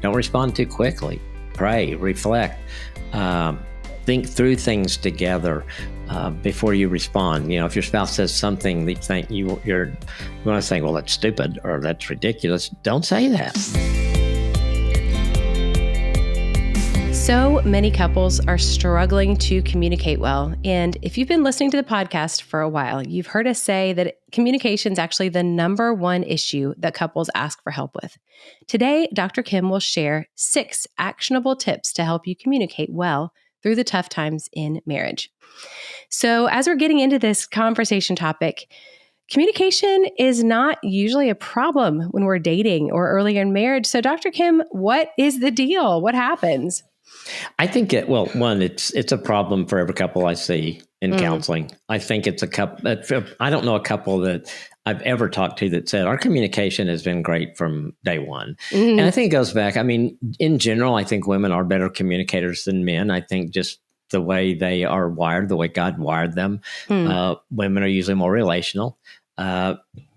Don't respond too quickly. Pray, reflect, think through things together before you respond. If your spouse says something that you think you're going to think, well, that's stupid or that's ridiculous, don't say that. So many couples are struggling to communicate well. And if you've been listening to the podcast for a while, you've heard us say that communication is actually the number one issue that couples ask for help with. Today, Dr. Kim will share 6 actionable tips to help you communicate well through the tough times in marriage. So as we're getting into this conversation topic, communication is not usually a problem when we're dating or earlier in marriage. So Dr. Kim, what is the deal? What happens? I think it's a problem for every couple I see in counseling. I think it's a couple. I don't know a couple that I've ever talked to that said our communication has been great from day one. And I think it goes back. I mean, in general, I think women are better communicators than men. I think just the way they are wired, the way God wired them, women are usually more relational.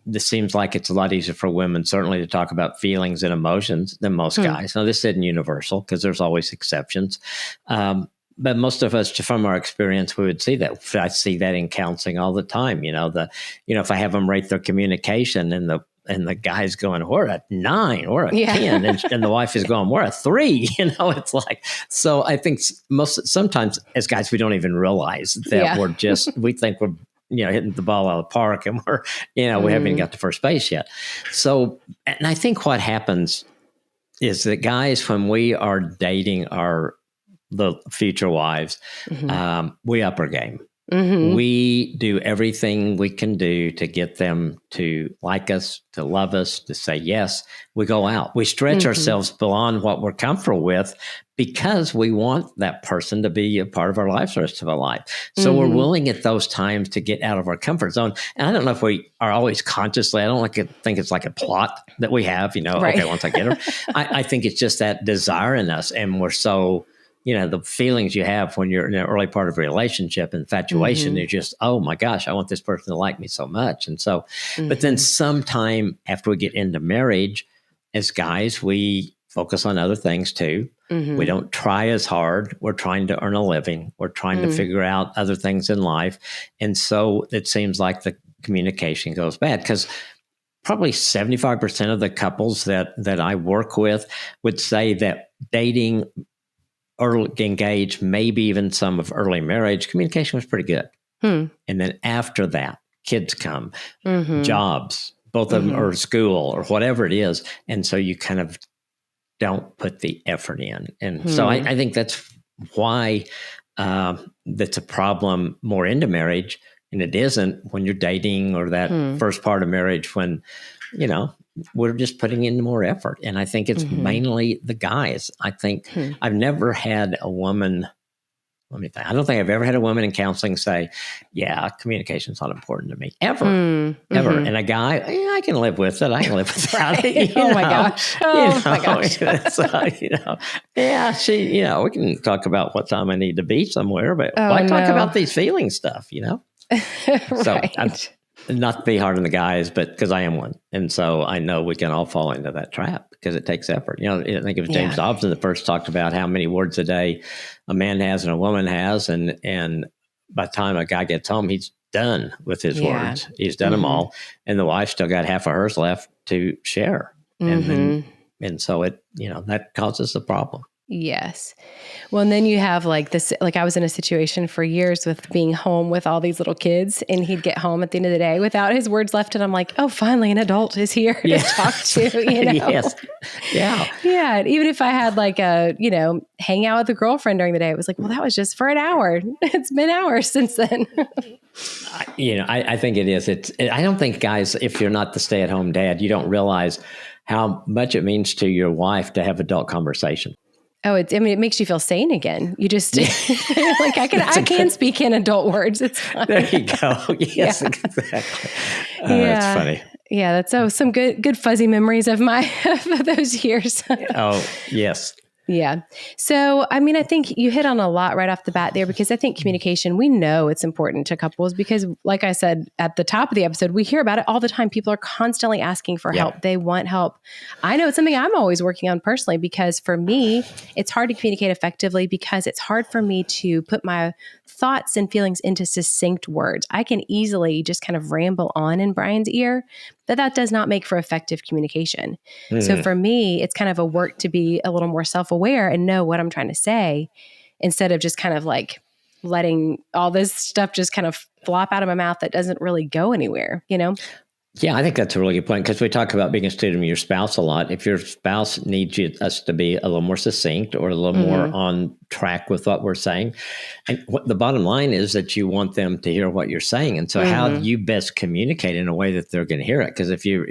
This seems like it's a lot easier for women, certainly, to talk about feelings and emotions than most guys. Now, this isn't universal because there's always exceptions. But most of us, from our experience, we would see that. I see that in counseling all the time. If I have them rate their communication and the guy's going, we're a 9, we're a 10, and the wife is going, we're a 3. It's like, so I think sometimes as guys, we don't even realize that we think we're, hitting the ball out of the park and we haven't even got to first base yet. So, and I think what happens is that guys, when we are dating the future wives, we up our game. We do everything we can do to get them to like us, to love us, to say yes. We go out. We stretch ourselves beyond what we're comfortable with because we want that person to be a part of our lives the rest of our life. So we're willing at those times to get out of our comfort zone. And I don't know if we are always consciously, I don't think it's like a plot that we have, okay, once I get her. I think it's just that desire in us. And we're so... the feelings you have when you're in an early part of a relationship, infatuation, is just, oh my gosh, I want this person to like me so much. And so, but then sometime after we get into marriage, as guys, we focus on other things too. We don't try as hard. We're trying to earn a living. We're trying to figure out other things in life. And so it seems like the communication goes bad because probably 75% of the couples that I work with would say that dating, early engaged, maybe even some of early marriage, communication was pretty good. And then after that, kids come, jobs, both of them, or school or whatever it is. And so you kind of don't put the effort in. And so I think that's why that's a problem more into marriage. And it isn't when you're dating or that first part of marriage when, we're just putting in more effort. And I think it's mainly the guys. I think I've never had a woman, let me think. I don't think I've ever had a woman in counseling say, yeah, communication's not important to me. Ever. And a guy, I can live with it. I can live without it. Oh my gosh. Yeah, we can talk about what time I need to be somewhere, but why talk about these feeling stuff, So not to be hard on the guys, but because I am one. And so I know we can all fall into that trap because it takes effort. I think it was James Dobson that first talked about how many words a day a man has and a woman has. And by the time a guy gets home, he's done with his words. He's done them all. And the wife still got half of hers left to share. And so it, that causes the problem. Yes. Well, and then you have like this, like I was in a situation for years with being home with all these little kids and he'd get home at the end of the day without his words left. And I'm like, oh, finally an adult is here to talk to, Yes. Yeah. Yeah. And even if I had like a, hang out with a girlfriend during the day, it was like, well, that was just for an hour. It's been hours since then. I think it is. I don't think, guys, if you're not the stay-at-home dad, you don't realize how much it means to your wife to have adult conversation. Oh, it makes you feel sane again. You just like I can speak in adult words. It's fine. There you go. Yes, exactly. That's funny. Yeah, that's some good fuzzy memories of those years. Oh, yes. Yeah. So, I mean, I think you hit on a lot right off the bat there, because I think communication, we know it's important to couples because, like I said at the top of the episode, we hear about it all the time. People are constantly asking for help. They want help. I know it's something I'm always working on personally, because for me, it's hard to communicate effectively because it's hard for me to put my thoughts and feelings into succinct words. I can easily just kind of ramble on in Brian's ear, but that does not make for effective communication. So for me, it's kind of a work to be a little more self-aware and know what I'm trying to say, instead of just kind of like letting all this stuff just kind of flop out of my mouth that doesn't really go anywhere, you know? Yeah, I think that's a really good point, because we talk about being a student of your spouse a lot. If your spouse needs us to be a little more succinct or a little more on track with what we're saying, and the bottom line is that you want them to hear what you're saying. And so how do you best communicate in a way that they're going to hear it? Because if you're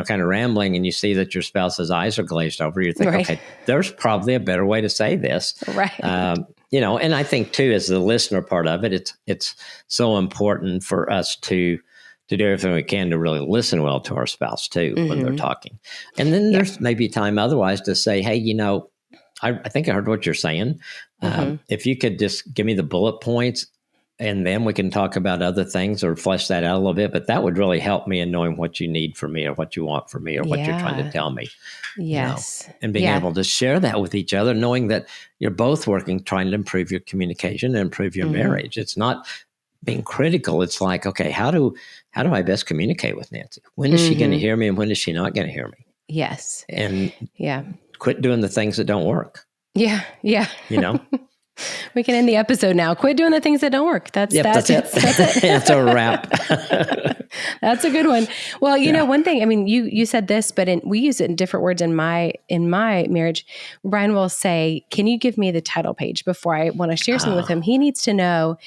kind of rambling and you see that your spouse's eyes are glazed over, you think, okay, there's probably a better way to say this. Right. And I think too, as the listener part of it, it's so important for us to do everything we can to really listen well to our spouse too when they're talking. And then there's maybe time otherwise to say, hey, I think I heard what you're saying. If you could just give me the bullet points, and then we can talk about other things or flesh that out a little bit. But that would really help me in knowing what you need from me or what you want from me or what you're trying to tell me. Yes. And being able to share that with each other, knowing that you're both working, trying to improve your communication and improve your marriage. It's not being critical. It's like, okay, how do I best communicate with Nancy? When is she going to hear me, and when is she not going to hear me? Yes. And quit doing the things that don't work. Yeah. Yeah. We can end the episode now. Quit doing the things that don't work. That's it. That's it. That's a wrap. That's a good one. Well, you know, one thing, I mean, you said this, but we use it in different words in my marriage. Brian will say, can you give me the title page before I want to share something with him? He needs to know,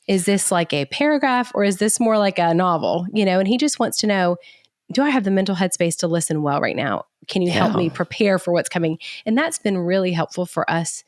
is this like a paragraph or is this more like a novel? And he just wants to know, do I have the mental headspace to listen well right now? Can you help me prepare for what's coming? And that's been really helpful for us,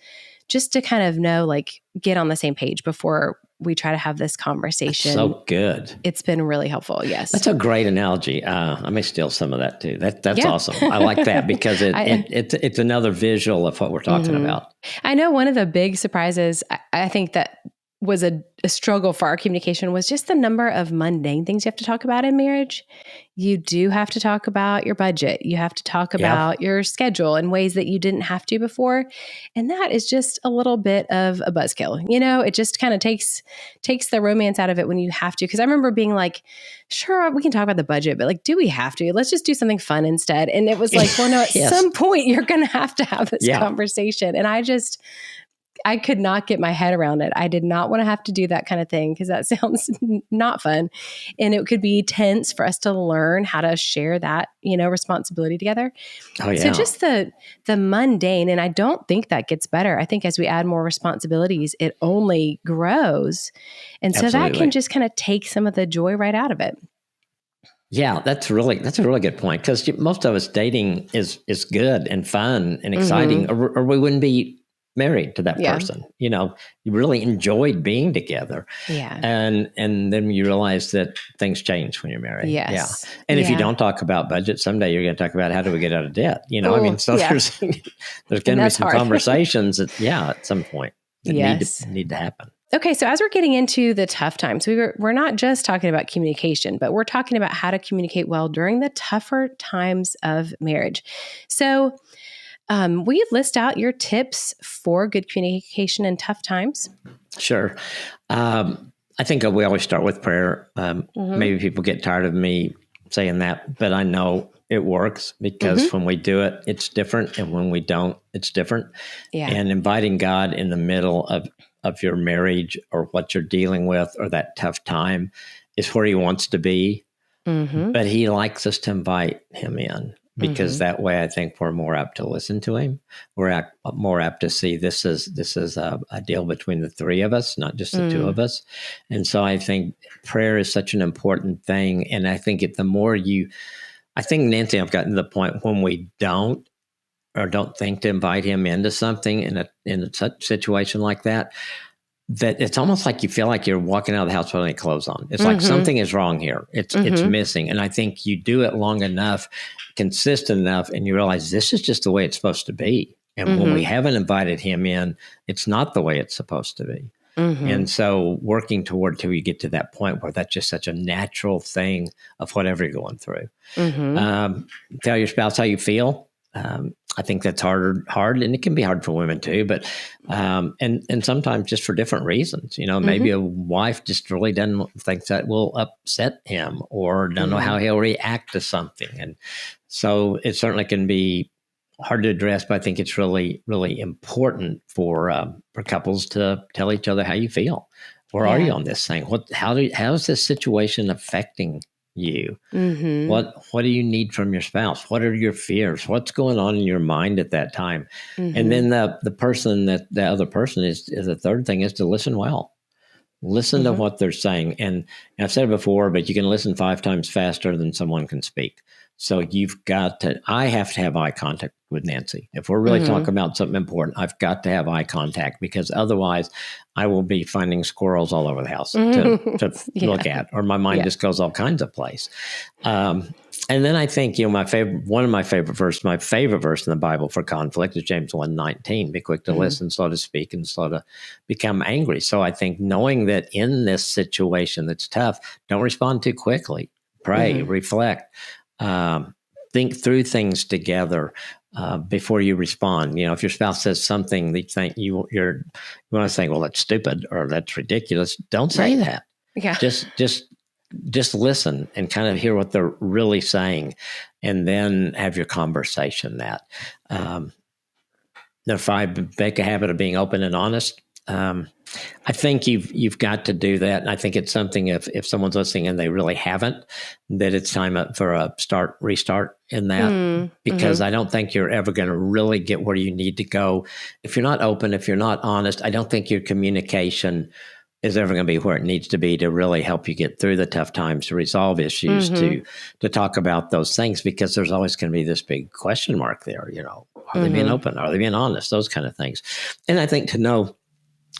just to kind of know, like, get on the same page before we try to have this conversation. That's so good. It's been really helpful. Yes. That's a great analogy. I may steal some of that too. That's awesome. I like that because it's another visual of what we're talking about. I know one of the big surprises, I think that was a struggle for our communication, was just the number of mundane things you have to talk about in marriage. You do have to talk about your budget. You have to talk about your schedule in ways that you didn't have to before. And that is just a little bit of a buzzkill. It just kind of takes the romance out of it when you have to. Because I remember being like, sure, we can talk about the budget, but like, do we have to? Let's just do something fun instead. And it was like, well, no, at some point you're going to have this conversation. And I could not get my head around it. I did not want to have to do that kind of thing because that sounds not fun. And it could be tense for us to learn how to share that, responsibility together. Oh, yeah. So just the mundane, and I don't think that gets better. I think as we add more responsibilities, it only grows. And so that can just kind of take some of the joy right out of it. Yeah, that's a really good point, because most of us, dating is good and fun and exciting, or we wouldn't be married to that person. You really enjoyed being together. Yeah. And then you realize that things change when you're married. Yes. Yeah. And if you don't talk about budget, someday you're going to talk about how do we get out of debt? There's going to be some conversations at some point that need to happen. Okay, so as we're getting into the tough times, we're not just talking about communication, but we're talking about how to communicate well during the tougher times of marriage. So will you list out your tips for good communication in tough times? Sure. I think we always start with prayer. Maybe people get tired of me saying that, but I know it works because when we do it, it's different. And when we don't, it's different. Yeah. And inviting God in the middle of your marriage or what you're dealing with or that tough time is where he wants to be. But he likes us to invite him in. Because that way, I think we're more apt to listen to him. We're more apt to see this is a deal between the three of us, not just the two of us. And so I think prayer is such an important thing. And I think I think Nancy, I've gotten to the point when we don't think to invite him into something in a situation like that it's almost like you feel like you're walking out of the house without any clothes on. It's like something is wrong here. It's missing. And I think you do it long enough, consistent enough, and you realize this is just the way it's supposed to be. And when we haven't invited him in, it's not the way it's supposed to be. And so working toward till you get to that point where that's just such a natural thing of whatever you're going through. Tell your spouse how you feel. I think that's hard, and it can be hard for women too, but, and sometimes just for different reasons, maybe a wife just really doesn't think that will upset him or don't know how he'll react to something. And so it certainly can be hard to address, but I think it's really, really important for couples to tell each other how you feel. Where are you on this thing? How is this situation affecting you? What do you need from your spouse? What are your fears? What's going on in your mind at that time? And then the other person is the third thing is to listen well. Listen to what they're saying. And I've said it before, but you can listen 5 times faster than someone can speak. So I have to have eye contact with Nancy. If we're really talking about something important, I've got to have eye contact, because otherwise I will be finding squirrels all over the house to look at, or my mind just goes all kinds of places. And then I think, my favorite verse in the Bible for conflict is James 1:19, be quick to listen, slow to speak, and slow to become angry. So I think knowing that in this situation that's tough, don't respond too quickly. Pray, reflect, think through things together before you respond. If your spouse says something that you think you want to say, well, that's stupid or that's ridiculous, don't say that. Yeah. Just listen and kind of hear what they're really saying, and then have your conversation. If I make a habit of being open and honest, I think you've got to do that. And I think it's something, if someone's listening and they really haven't, that it's time for a restart in that, because I don't think you're ever going to really get where you need to go. If you're not open, if you're not honest, I don't think your communication is ever going to be where it needs to be to really help you get through the tough times, to resolve issues, to talk about those things, because there's always going to be this big question mark there. Are they being open? Are they being honest? Those kind of things. And I think to know,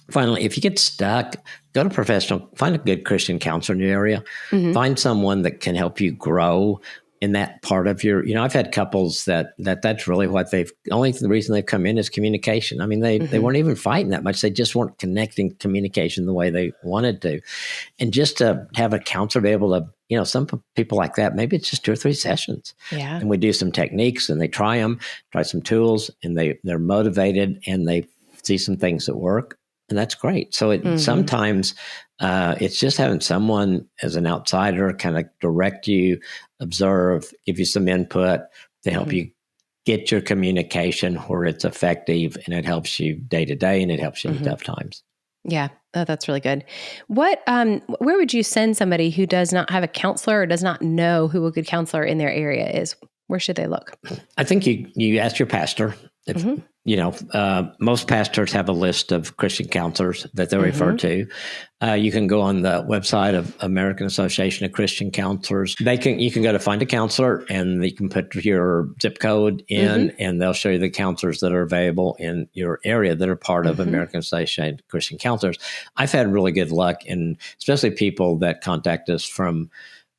finally, if you get stuck, go to professional, find a good Christian counselor in your area, find someone that can help you grow in that part of your, I've had couples that's really what the reason they've come in is communication. I mean, they weren't even fighting that much. They just weren't connecting communication the way they wanted to. And just to have a counselor be able to, some people like that, maybe it's just 2 or 3 sessions. Yeah. And we do some techniques and they try some tools, and they're motivated and they see some things that work. And that's great. So sometimes it's just having someone as an outsider kind of direct you, observe, give you some input to help you get your communication where it's effective, and it helps you day to day, and it helps you in tough times. Yeah, that's really good. Where would you send somebody who does not have a counselor or does not know who a good counselor in their area is? Where should they look? I think you ask your pastor. If, most pastors have a list of Christian counselors that they refer to. You can go on the website of American Association of Christian Counselors. You can go to find a counselor, and you can put your zip code in, and they'll show you the counselors that are available in your area that are part of American Association of Christian Counselors. I've had really good luck, and especially people that contact us from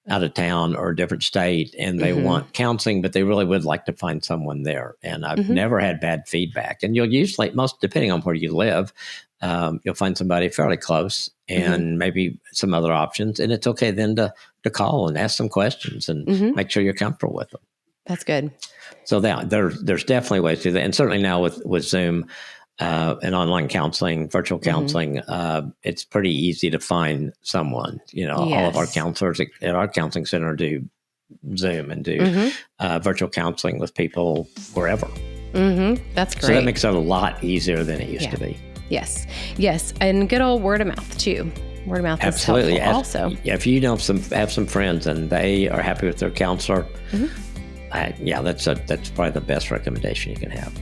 out of town or a different state, and they want counseling, but they really would like to find someone there. And I've never had bad feedback. And you'll usually, depending on where you live, you'll find somebody fairly close, and maybe some other options. And it's okay then to call and ask some questions and make sure you're comfortable with them. That's good. So there's definitely ways to do that. And certainly now with Zoom, and online counseling, virtual counseling, it's pretty easy to find someone. All of our counselors at our counseling center do Zoom and do virtual counseling with people wherever. That's great. So that makes it a lot easier than it used to be. Yes. And good old word of mouth too. Word of mouth is helpful also. If you have some friends and they are happy with their counselor, that's probably the best recommendation you can have.